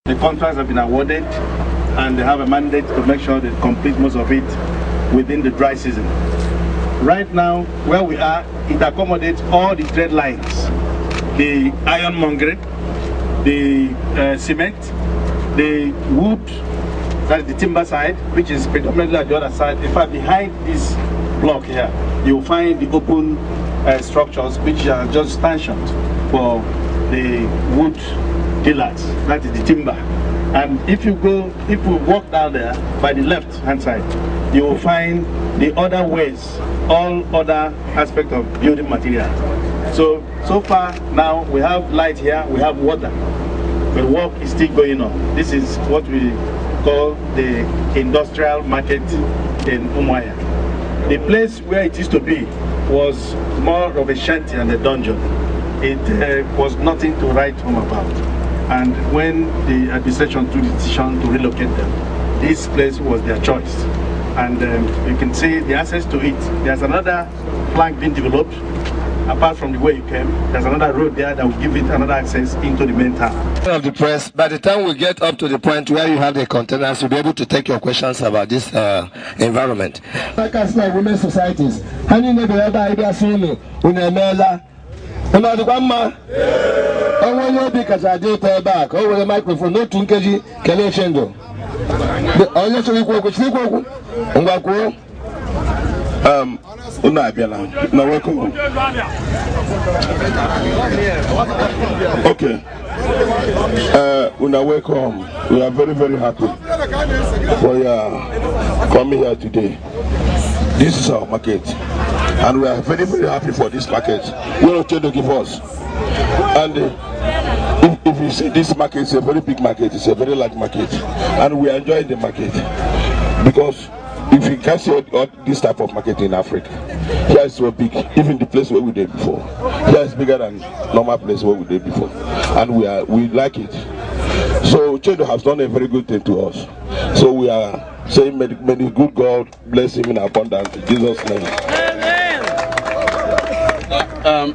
The contracts have been awarded, and they have a mandate to make sure they complete most of it within the dry season. Right now, where we are, it accommodates all the trade lines: the ironmongery, the cement, the wood, that's the timber side, which is predominantly at the other side. In fact, behind this block here, you'll find the open structures which are just stanchions for the wood dealers, that is the timber. And if you walk down there by the left hand side, you will find the other ways, all other aspects of building material. So far now we have light here, we have water, but work is still going on. This is what we call the industrial market in Umuahia. The place where it used to be was more of a shanty and a dungeon. It was nothing to write home about. And when the administration took the decision to relocate them, this place was their choice. And you can see the access to it. There's another flank being developed. Apart from the way you came, there's another road there that will give it another access into the main town. Of the press, by the time we get up to the point where you have the containers, you'll be able to take your questions about this environment. Like I said, women's societies, ABIA soon, Umuahia. The grandma, I want you because I did pay back over the microphone, no 2 kg, Kaleshendo. Umuahia, now welcome. Okay. Welcome. We are very, very happy for your coming here today. This is our market, and we are very, very happy for this market. We are trying to give us. And if you see this market, it's a very big market, it's a very large market, and we are enjoying the market because if you can see all this type of market in Africa, here is so big, even the place where we did before. Here is bigger than normal place where we did before, and we like it. So Chedo has done a very good thing to us. So we are saying, may the good God bless him in abundance in Jesus' name.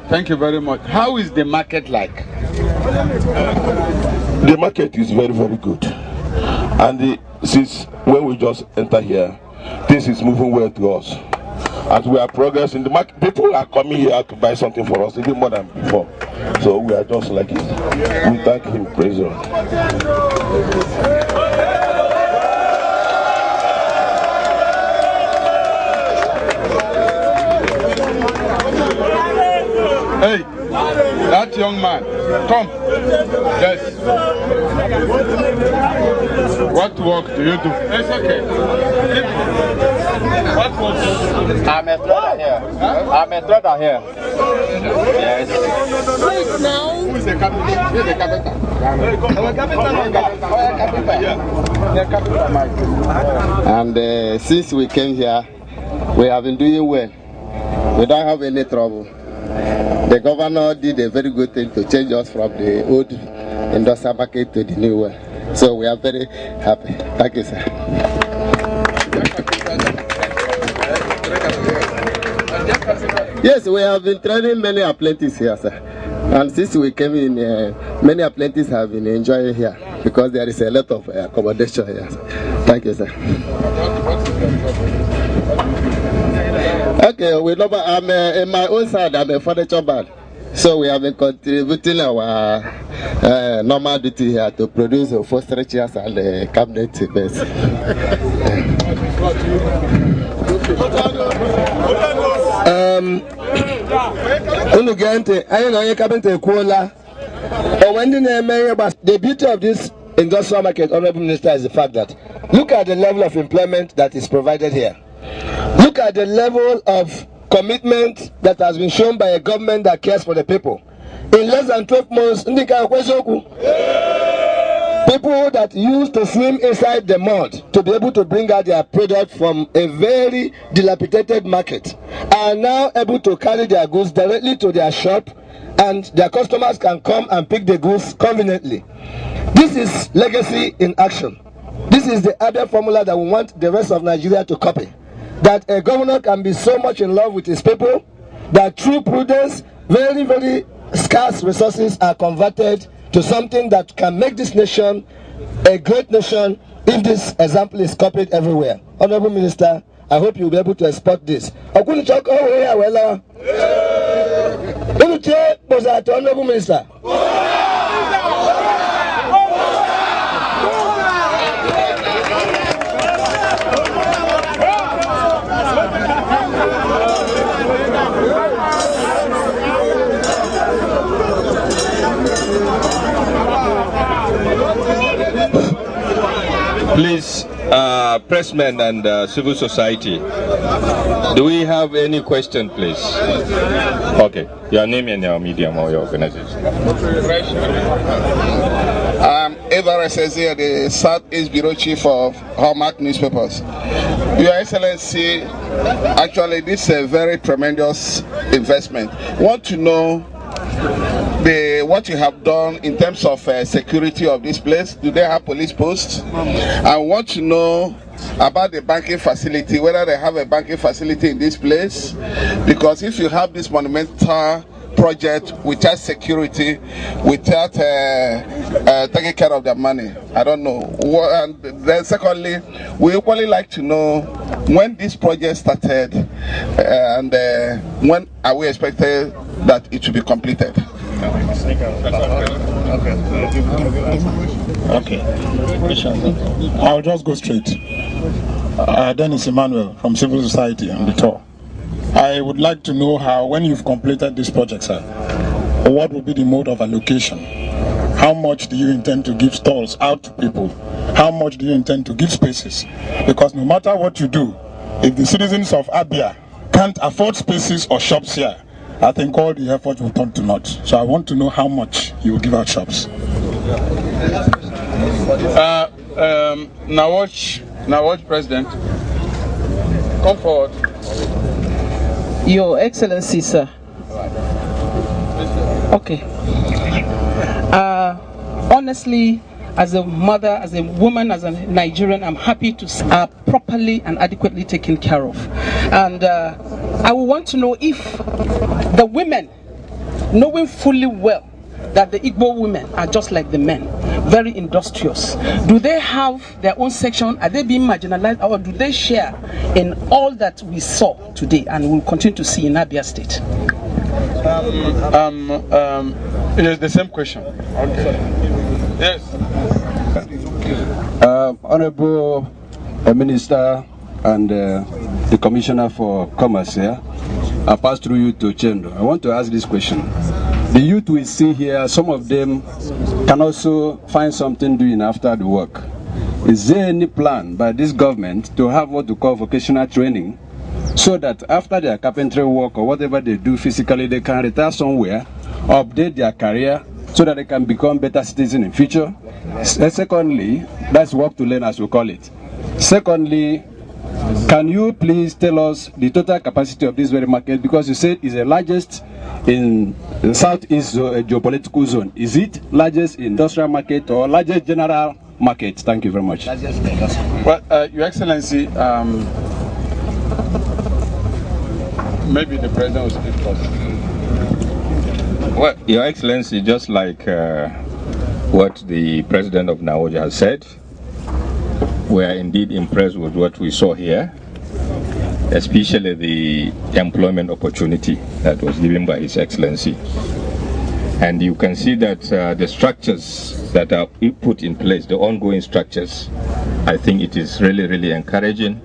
Thank you very much. How is the market like? The market is very, very good, and since when we just enter here, this is moving well to us. As we are progressing, the market, people are coming here to buy something for us even more than before. So we are just like it. We thank him, praise God. Hey, that young man, come. Yes. What work do you do? It's okay. What work do you do? I'm a trader here. I'm a trader here. Yes. Now, who is the carpenter? Who is the carpenter? And since we came here, we have been doing well. We don't have any trouble. The governor did a very good thing to change us from the old industrial market to the new one. So we are very happy. Thank you, sir. Yes, we have been training many apprentices here, sir. And since we came in, many apprentices have been enjoying here because there is a lot of accommodation here. Thank you, sir. Okay, I'm in my own side, I'm a furniture man. So we have been contributing our normal duty here to produce 4 chairs and cabinet beds. The beauty of this industrial market, Honorable Minister, is the fact that look at the level of employment that is provided here. Look at the level of commitment that has been shown by a government that cares for the people. In less than 12 months, people that used to swim inside the mud to be able to bring out their product from a very dilapidated market are now able to carry their goods directly to their shop, and their customers can come and pick the goods conveniently. This is legacy in action. This is the ABIA formula that we want the rest of Nigeria to copy. That a governor can be so much in love with his people that through prudence, very, very scarce resources are converted to something that can make this nation a great nation if this example is copied everywhere. Honorable Minister, I hope you'll be able to export this. Honorable Minister. Please, pressmen and civil society, do we have any question, please? Okay, your name and your medium or your organization. I'm Eva Resezi, the Southeast Bureau Chief of Hallmark Newspapers. Your Excellency, actually this is a very tremendous investment. Want to know what you have done in terms of security of this place. Do they have police posts? I want to know about the banking facility, whether they have a banking facility in this place, because if you have this monumental project without security, without taking care of their money, I don't know. And then secondly, we equally like to know when this project started and when are we expected that it should be completed. Okay. I'll just go straight. Dennis Emmanuel from Civil Society on the tour. I would like to know how, when you've completed this project, sir, what will be the mode of allocation? How much do you intend to give stalls out to people? How much do you intend to give spaces? Because no matter what you do, if the citizens of ABIA can't afford spaces or shops here, I think all the effort will turn to naught. So I want to know how much you will give out shops. Now watch, President. Come forward. Your Excellency, sir. Okay. Honestly, as a mother, as a woman, as a Nigerian, I'm happy to see properly and adequately taken care of. And I would want to know if the women, knowing fully well that the Igbo women are just like the men, very industrious, do they have their own section? Are they being marginalized, or do they share in all that we saw today and will continue to see in Abia State? It is the same question. Okay. Yes. Honorable Minister and the Commissioner for Commerce here, I pass through you to Chendo. I want to ask this question. The youth we see here, some of them can also find something doing after the work. Is there any plan by this government to have what we call vocational training, so that after their carpentry work or whatever they do physically, they can retire somewhere, update their career, so that they can become better citizens in future? Secondly, that's work to learn, as we call it. Secondly, can you please tell us the total capacity of this very market? Because you said it's the largest in the Southeast geopolitical zone. Is it largest industrial market or largest general market? Thank you very much. Well, Your Excellency, maybe the President will speak first. Well, Your Excellency, just like what the President of Naoja has said, we are indeed impressed with what we saw here, especially the employment opportunity that was given by His Excellency. And you can see that the structures that are put in place, the ongoing structures, I think it is really, really encouraging.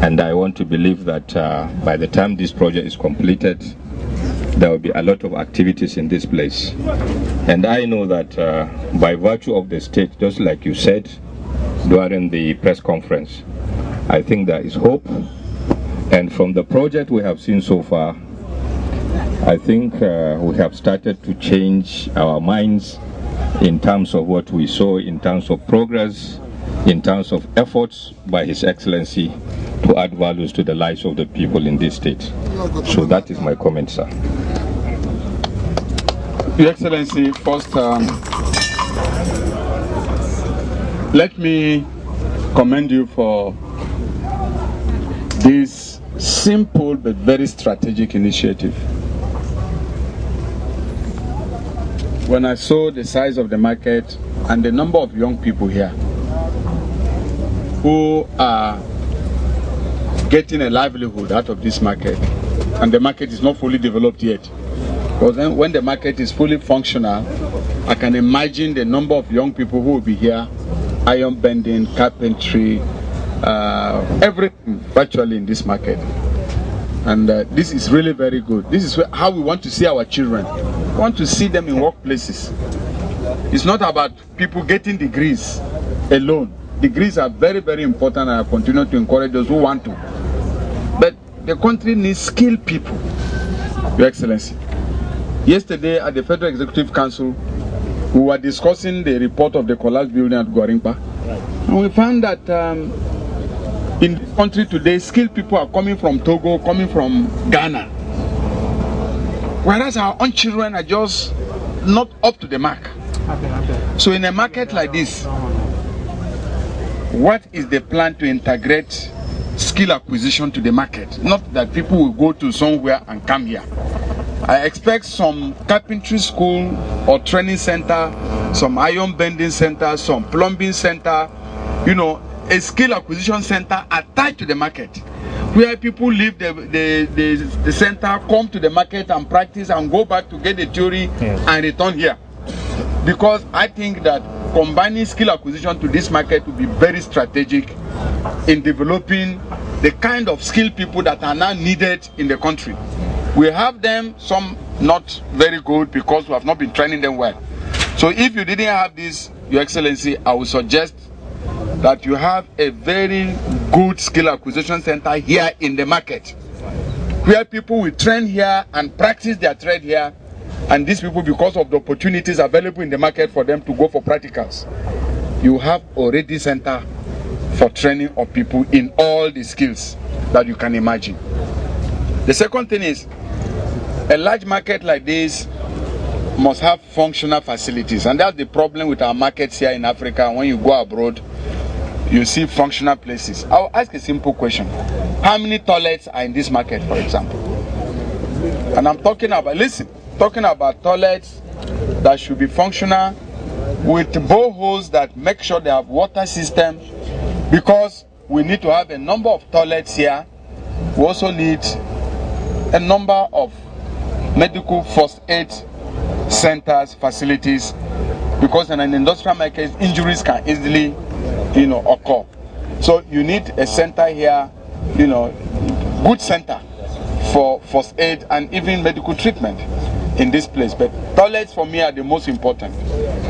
And I want to believe that by the time this project is completed, there will be a lot of activities in this place. And I know that by virtue of the state, just like you said during the press conference, I think there is hope. And from the project we have seen so far, I think we have started to change our minds in terms of what we saw, in terms of progress, in terms of efforts by His Excellency to add values to the lives of the people in this state. So that is my comment, sir. Your Excellency, first, let me commend you for this simple but very strategic initiative. when I saw the size of the market and the number of young people here who are getting a livelihood out of this market, and the market is not fully developed yet. Because then when the market is fully functional, I can imagine the number of young people who will be here, iron bending, carpentry, everything virtually in this market. And this is really very good. This is how we want to see our children. We want to see them in workplaces. It's not about people getting degrees alone. Degrees are very, very important, and I continue to encourage those who want to. But the country needs skilled people, Your Excellency. Yesterday at the Federal Executive Council, we were discussing the report of the collapsed building at Guarimpa. And we found that in this country today, skilled people are coming from Togo, coming from Ghana. Whereas our own children are just not up to the mark. So in a market like this, what is the plan to integrate skill acquisition to the market? Not that people will go to somewhere and come here. I expect some carpentry school or training center, some iron bending center, some plumbing center, you know, a skill acquisition center attached to the market, where people leave the center, come to the market and practice and go back to get the theory and return here. Because I think that combining skill acquisition to this market will be very strategic in developing the kind of skilled people that are now needed in the country. We have them, some not very good because we have not been training them well. So if you didn't have this, Your Excellency, I would suggest that you have a very good skill acquisition center here in the market, where people will train here and practice their trade here, and these people, because of the opportunities available in the market for them to go for practicals, you have already center for training of people in all the skills that you can imagine. The second thing is, a large market like this must have functional facilities, and that's the problem with our markets here in Africa. When you go abroad, you see functional places. I'll ask a simple question. How many toilets are in this market, for example? And I'm talking about, listen, talking about toilets that should be functional, with boreholes that make sure they have water system, because we need to have a number of toilets here. We also need a number of medical first aid centers, facilities, because in an industrial market, injuries can easily, you know, occur. So you need a center here, you know, good center for first aid and even medical treatment in this place. But toilets for me are the most important,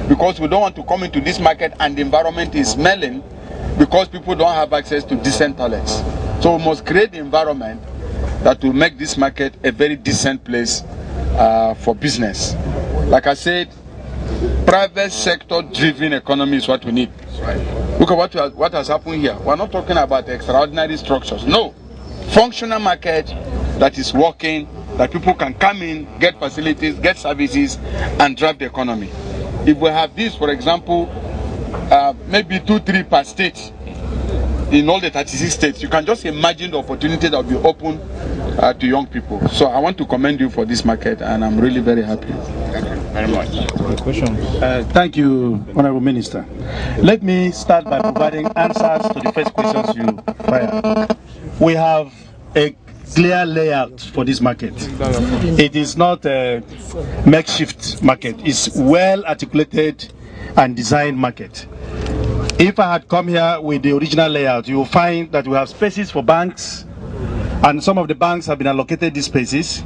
because we don't want to come into this market and the environment is smelling because people don't have access to decent toilets. So we must create the environment that will make this market a very decent place for business. Like I said, private sector driven economy is what we need. Look at what has happened here. We're not talking about extraordinary structures. No. Functional market that is working, that people can come in, get facilities, get services, and drive the economy. If we have this, for example, maybe 2-3 per state in all the 36 states, you can just imagine the opportunity that will be open to young people. So I want to commend you for this market, and I'm really very happy. Thank you very much. Thank you, Honorable Minister. Let me start by providing answers to the first questions you fired. We have a clear layout for this market. It is not a makeshift market. It's well articulated and designed market. If I had come here with the original layout, you will find that we have spaces for banks, and some of the banks have been allocated these spaces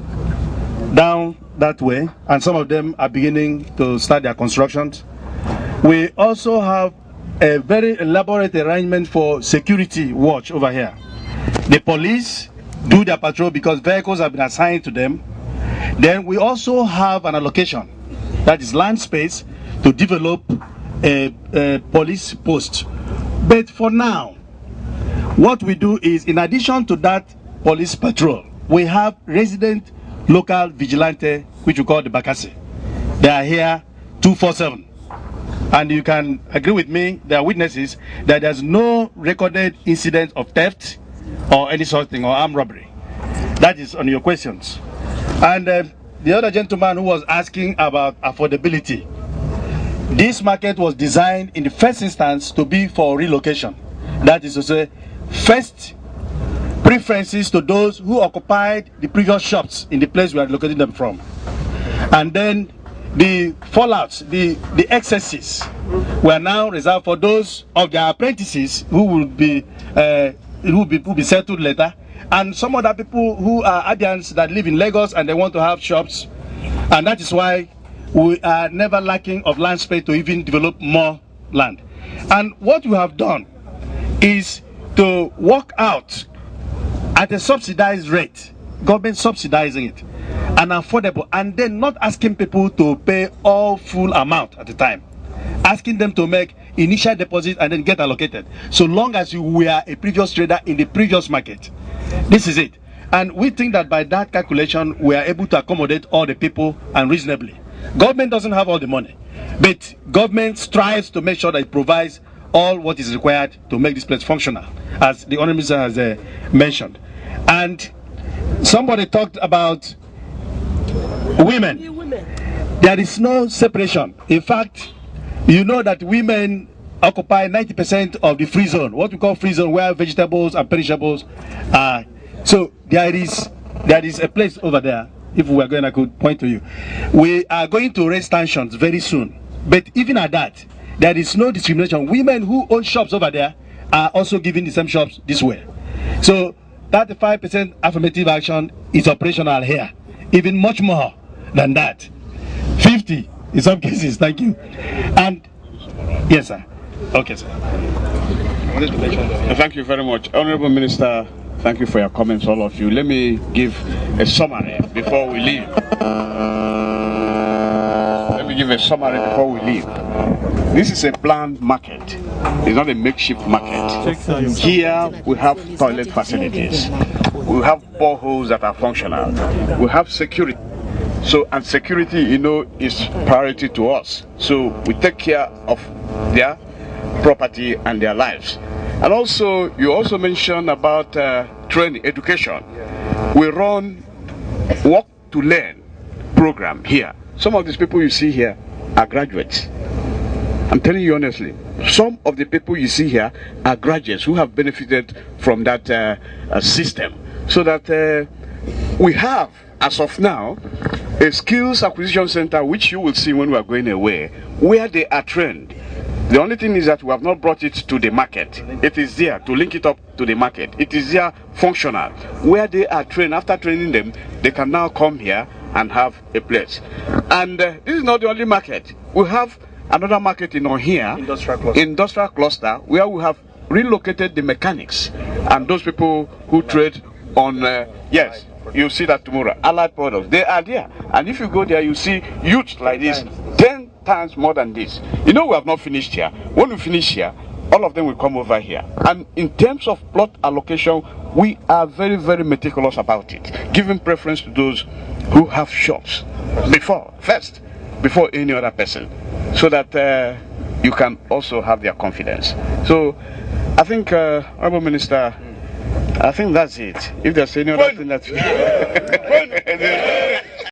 down that way, and some of them are beginning to start their constructions. We also have a very elaborate arrangement for security watch over here. The police do their patrol because vehicles have been assigned to them. Then we also have an allocation, that is land space, to develop a police post. But for now, what we do is, in addition to that police patrol, we have resident local vigilante, which we call the Bakassi. They are here 24/7. And you can agree with me, they are witnesses, that there's no recorded incident of theft or any sort of thing, or armed robbery. That is on your questions. And the other gentleman who was asking about affordability, this market was designed in the first instance to be for relocation. That is to say, first preferences to those who occupied the previous shops in the place we are locating them from. And then the fallouts, the excesses were now reserved for those of their apprentices who will be settled later, and some other people who are Abians that live in Lagos and they want to have shops. And that is why we are never lacking of land space to even develop more land. And what we have done is to work out at a subsidized rate, government subsidizing it, and affordable, and then not asking people to pay all full amount at the time, asking them to make initial deposit and then get allocated, so long as you were a previous trader in the previous market. This is it. And we think that by that calculation, we are able to accommodate all the people and reasonably. Government doesn't have all the money, but government strives to make sure that it provides all what is required to make this place functional, as the Honourable Minister has mentioned. And somebody talked about women. There is no separation. In fact, you know that women occupy 90% of the free zone, what we call free zone, where vegetables and perishables are. So there is a place over there. If we are going, I could point to you. We are going to raise tensions very soon. But even at that, there is no discrimination. Women who own shops over there are also given the same shops this way. So 35% affirmative action is operational here, even much more than that. 50 in some cases. Thank you. And yes, sir. Okay, sir. Thank you very much, Honorable Minister. Thank you for your comments, all of you. Let me give a summary before we leave. This is a planned market. It's not a makeshift market. Here we have toilet facilities. We have boreholes that are functional. We have security. So, and security, you know, is priority to us. So we take care of their property and their lives. And also, you also mentioned about training, education. We run Work to Learn program here. Some of these people you see here are graduates. I'm telling you honestly, some of the people you see here are graduates who have benefited from that system. So that we have, as of now, a skills acquisition center, which you will see when we are going away, where they are trained. The only thing is that we have not brought it to the market. It is there to link it up to the market. It is there functional, where they are trained. After training them, they can now come here and have a place. And this is not the only market. We have another market in Umuahia, industrial cluster, where we have relocated the mechanics and those people who trade on, yes, you'll see that tomorrow, allied products. They are there. And if you go there, you see youth like this, 10 times more than this. You know, we have not finished here. When we finish here, all of them will come over here. And in terms of plot allocation, we are very, very meticulous about it, giving preference to those who have shops first, before any other person, so that you can also have their confidence. So I think, Honorable Minister, I think that's it. If there's any other thing that